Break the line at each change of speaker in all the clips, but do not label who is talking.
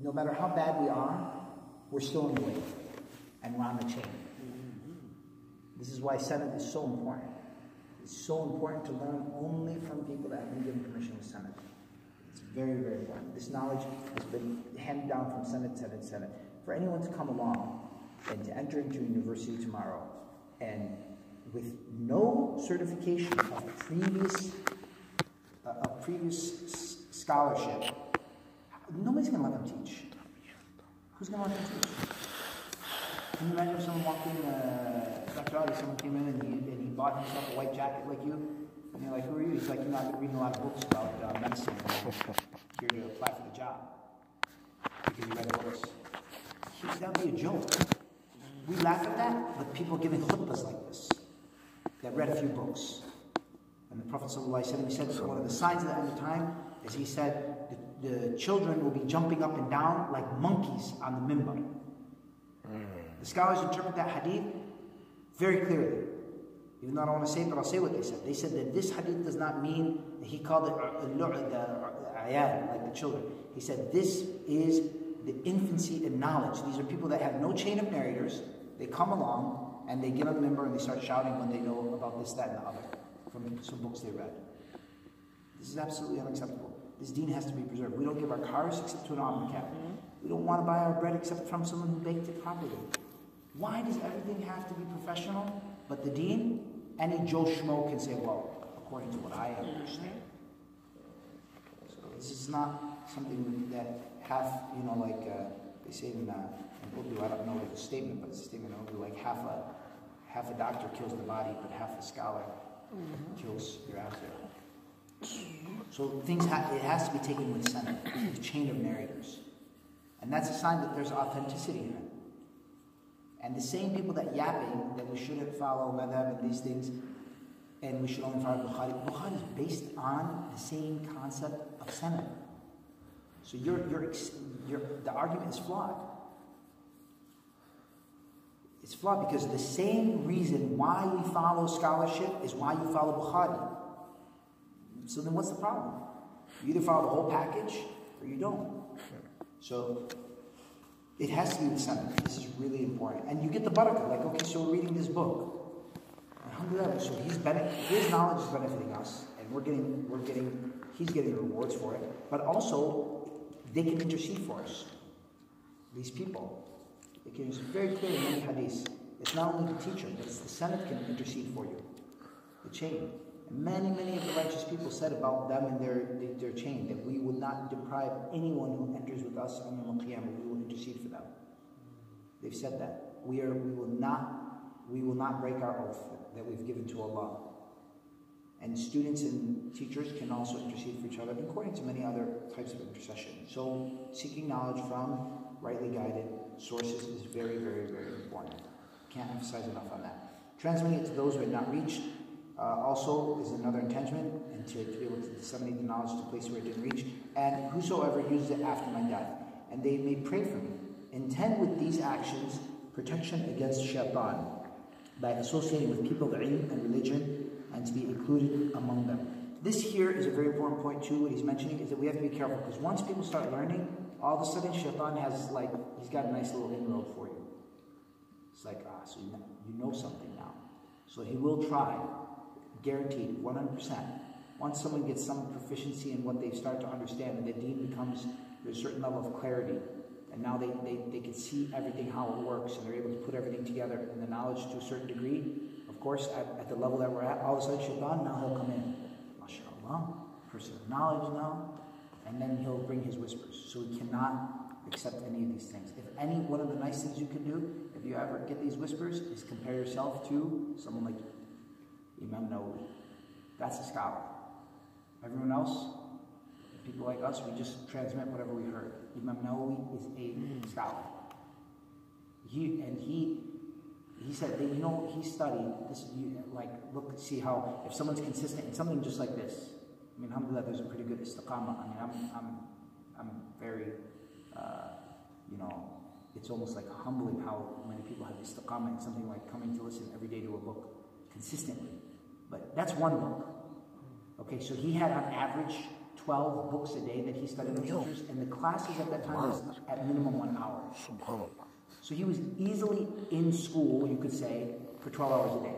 no matter how bad we are, we're still in the way, and we're on the chain. This is why Sanad is so important. It's so important to learn only from people that have been given permission with Sanad. It's very, very important. This knowledge has been handed down from Sanad, Sanad, Sanad. For anyone to come along and to enter into university tomorrow and with no certification of previous scholarship, nobody's going to let them teach. Who's going to let them teach? Can you imagine if someone walked in, Dr. Ali, someone came in and he bought himself a white jacket like you? And you're like, who are you? He's like, I've been reading a lot of books about medicine. Here to apply for the job. Because you read the books. That would be a joke. We laugh at that, but people are giving khutbahs like this that read a few books. And the Prophet ﷺ, he said, one of the signs of the end of time is he said, the children will be jumping up and down like monkeys on the minbar. The scholars interpret that hadith very clearly. Even though I don't want to say it, but I'll say what they said. They said that this hadith does not mean, that he called it the ayat, like the children. He said this is the infancy in knowledge. These are people that have no chain of narrators. They come along and they get on the minbar and they start shouting when they know about this, that, and the other from some books they read. This is absolutely unacceptable. This deen has to be preserved. We don't give our cars except to an auto mechanic. We don't want to buy our bread except from someone who baked it properly. Why does everything have to be professional? But the deen, any Joe Schmo can say, well, according to what I understand. So this is not something that half, like they say in Urdu, I don't know the statement, but it's a statement in Urdu, like half a doctor kills the body, but half a scholar kills your after. So it has to be taken with sanad, with chain of narrators. And that's a sign that there's authenticity in it. And the same people that yapping that we shouldn't follow madhab and these things, and we should only follow Bukhari. Bukhari is based on the same concept of sanad. So the argument is flawed. It's flawed because the same reason why we follow scholarship is why you follow Bukhari. So then what's the problem? You either follow the whole package or you don't. So it has to be with sanad. This is really important. And you get the barakah. Like, okay, so we're reading this book. Alhamdulillah. So his knowledge is benefiting us, and he's getting rewards for it. But also, they can intercede for us. These people. It's very clear in many hadiths. It's not only the teacher, but it's the sanad can intercede for you. The chain. And many of the righteous people said about them and their chain that we would not deprive anyone who enters with us on Yawm al-Qiyamah. We will intercede for them. They've said that. We will not break our oath that we've given to Allah. And students and teachers can also intercede for each other according to many other types of intercession. So seeking knowledge from rightly guided sources is very, very, very important. Can't emphasize enough on that. Transmitting it to those who had not reached also is another intention, and to be able to disseminate the knowledge to a place where it didn't reach. And whosoever uses it after my death, and they may pray for me. Intend with these actions protection against shaitan by associating with people of ilm and religion and to be included among them. This here is a very important point too. What he's mentioning is that we have to be careful, because once people start learning, all of a sudden shaitan has he's got a nice little inroad for you. It's like, so you know something now. So he will try, guaranteed, 100%. Once someone gets some proficiency in what they start to understand, and the deen becomes, there's a certain level of clarity, and now they can see everything, how it works, and they're able to put everything together in the knowledge to a certain degree. Of course, at the level that we're at, all of a sudden shaitan, now he'll come in. MashaAllah, person of knowledge now, and then he'll bring his whispers. So we cannot accept any of these things. If any one of the nice things you can do, if you ever get these whispers, is compare yourself to someone like Imam Nawawi. That's a scholar. Everyone else, people like us, we just transmit whatever we heard. Imam Nawawi is a scholar. He said that, he studied this, look, see how, if someone's consistent in something just like this, I mean, alhamdulillah, there's a pretty good istiqamah. I mean, I'm very, it's almost like humbling how many people have istiqamah in something like coming to listen every day to a book consistently. But that's one book. Okay, so he had on average 12 books a day that he studied in scriptures, and the classes at that time was at minimum 1 hour.
Subhanallah.
So he was easily in school, you could say, for 12 hours a day.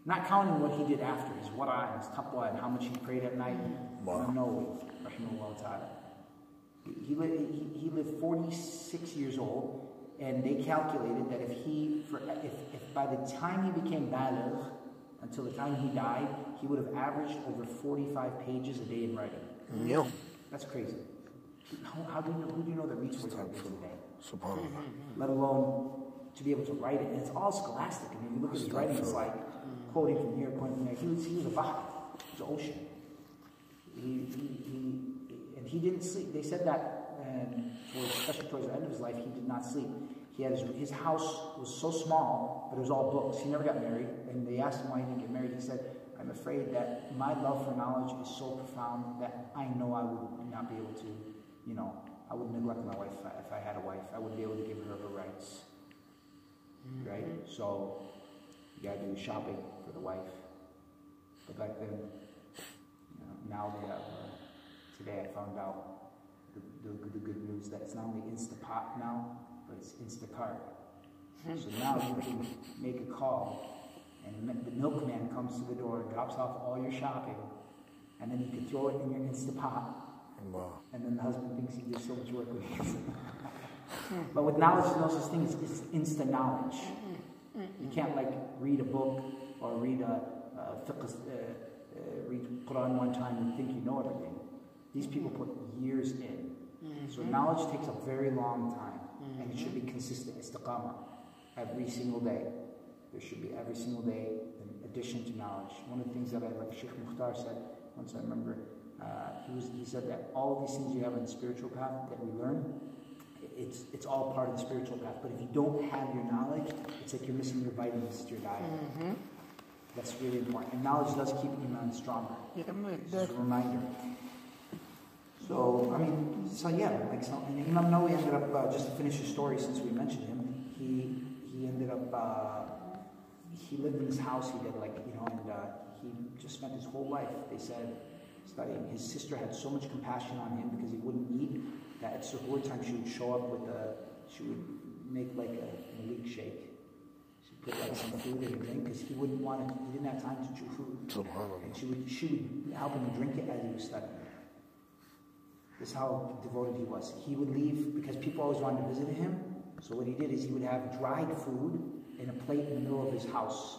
Not counting what he did after, his wara and his taqwa, and how much he prayed at night. No, rahimahullah ta'ala. He lived 46 years old, and they calculated that if by the time he became baligh, until the time he died, he would have averaged over 45 pages a day in writing.
Yeah.
That's crazy. Who do you know that reads 45 pages a day?
Subhanallah.
Let alone to be able to write it. And it's all scholastic. I mean, you look at his writing, it's like quoting from here, quoting from there. He was a bahr. He was an ocean. And he didn't sleep. They said that, especially towards the end of his life, he did not sleep. He had his house was so small, but it was all books. He never got married. And they asked him why he didn't get married. He said, I'm afraid that my love for knowledge is so profound that I know I would not be able to, I would neglect my wife if I had a wife. I wouldn't be able to give her her rights. Right? So, you gotta do shopping for the wife. But back then, now they have, today I found out the good news that it's not only Instapot now, but it's Instacart. So now you can make a call, and the milkman comes to the door and drops off all your shopping, and then you can throw it in your Instapot.
Wow.
And then the husband thinks he did so much work with you. But with knowledge, there's no such thing as instant knowledge. You can't read a book or read read Quran one time and think you know everything. These people put years in. So knowledge takes a very long time, and it should be consistent, istiqamah, every single day. There should be every single day an addition to knowledge. One of the things that Sheikh Mukhtar said, once I remember, he said that all of these things you have in the spiritual path that we learn, it's all part of the spiritual path. But if you don't have your knowledge, it's like you're missing your vitamins to your diet. That's really important. And knowledge does keep Iman stronger. Just a reminder. So, and Imam Nawawi ended up, just to finish his story since we mentioned him, he ended up, he lived in this house, he did and he just spent his whole life, they said, studying. His sister had so much compassion on him because he wouldn't eat, that at suhoor time she would show up she would make a Malik shake. She'd put some food in a drink because he didn't have time to chew food. And she would help him drink it as he was studying. This is how devoted he was. He would leave because people always wanted to visit him. So what he did is he would have dried food in a plate in the middle of his house.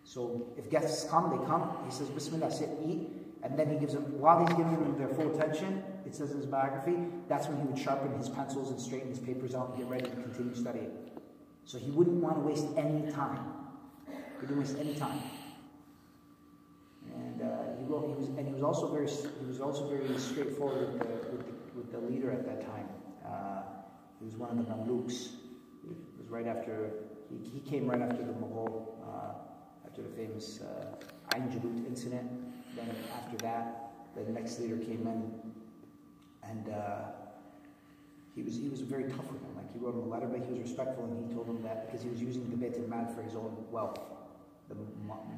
So if guests come, they come. He says, Bismillah, sit, eat. And then he gives them, while he's giving them their full attention, it says in his biography, that's when he would sharpen his pencils and straighten his papers out and get ready to continue studying. So he wouldn't want to waste any time. He didn't waste any time. And he was also very straightforward with the leader at that time. He was one of the Mamluks. It was right after he came right after the Mughal, after the famous Ain Jalut incident. Then after that, the next leader came in, and he was very tough with him. He wrote him a letter, but he was respectful, and he told him that because he was using the Bayt al-Mal for his own wealth, the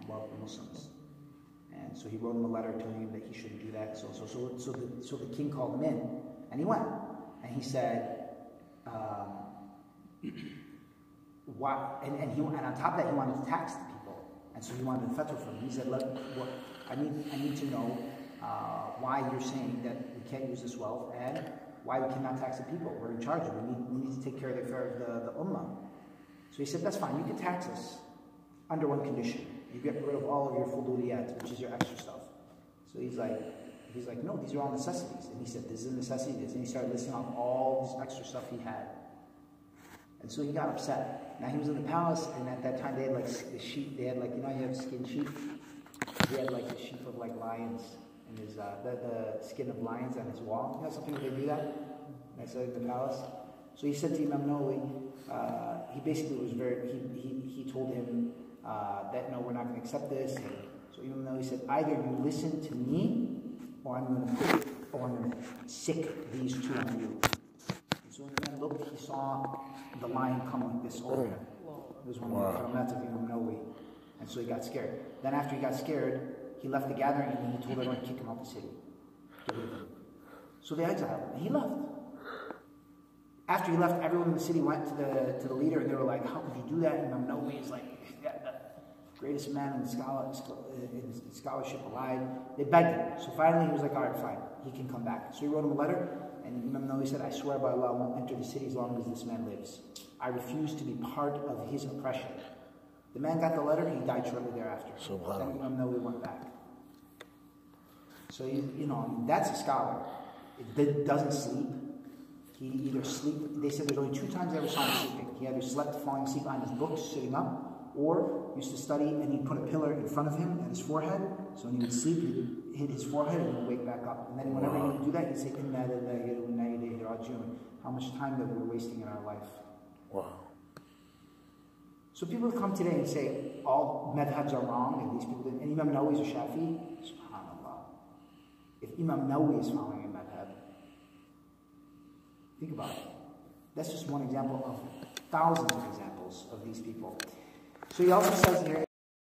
wealth of Muslims. And so he wrote him a letter telling him that he shouldn't do that. So the king called him in, and he went, and he said, "Why?" And on top of that, he wanted to tax the people, and so he wanted a fatwa from him. He said, I need to know why you're saying that we can't use this wealth and why we cannot tax the people. We're in charge of it. We need to take care of the affairs of the ummah." So he said, that's fine. You can tax us under one condition. You get rid of all of your fuduliyat, which is your extra stuff. So he's like, no, these are all necessities. And he said, this is a necessity, this. And he started listing off all this extra stuff he had. And so he got upset. Now he was in the palace, and at that time they had the sheep. They had you have skin sheep. He had a sheep of lions in his the skin of lions on his wall. Something they do that. And I said in the palace. So he said to Imam Nawawi, he basically was he told him that no, we're not going to accept this. And so Imam Nawawi said, either you listen to me, or I'm going to sick these two on you. And so when the man looked, he saw the lion come like this over him. It was one of the Karamat of Imam Nawawi. And so he got scared. Then after he got scared, he left the gathering and he told everyone to kick him out the city. So they exiled him, and he left. After he left, everyone in the city went to the leader, and they were like, "How could you do that?" And Imam Nawawi is like, the greatest man in scholarship alive. They begged him. So finally, he was like, "All right, fine, he can come back." So he wrote him a letter, and Imam Nawawi said, "I swear by Allah, I won't enter the city as long as this man lives. I refuse to be part of his oppression." The man got the letter, he died shortly thereafter. Then Imam Nawawi went back. So, that's a scholar. It doesn't sleep. He either they said there's only 2 times I ever saw him sleeping. He either slept falling asleep on his books, sitting up, or used to study and he'd put a pillar in front of him at his forehead. So when he would sleep, he'd hit his forehead and he'd wake back up. And then whenever he would do that, he'd say, "Inna lillahi wa inna ilayhi raji'un." How much time that we're wasting in our life.
Wow.
So people come today and say all madhabs are wrong and these people didn't. And Imam Nawawi is a Shafi. SubhanAllah. If Imam Nawawi is following a madhab, think about it. That's just one example of thousands of examples of these people. So he also says here,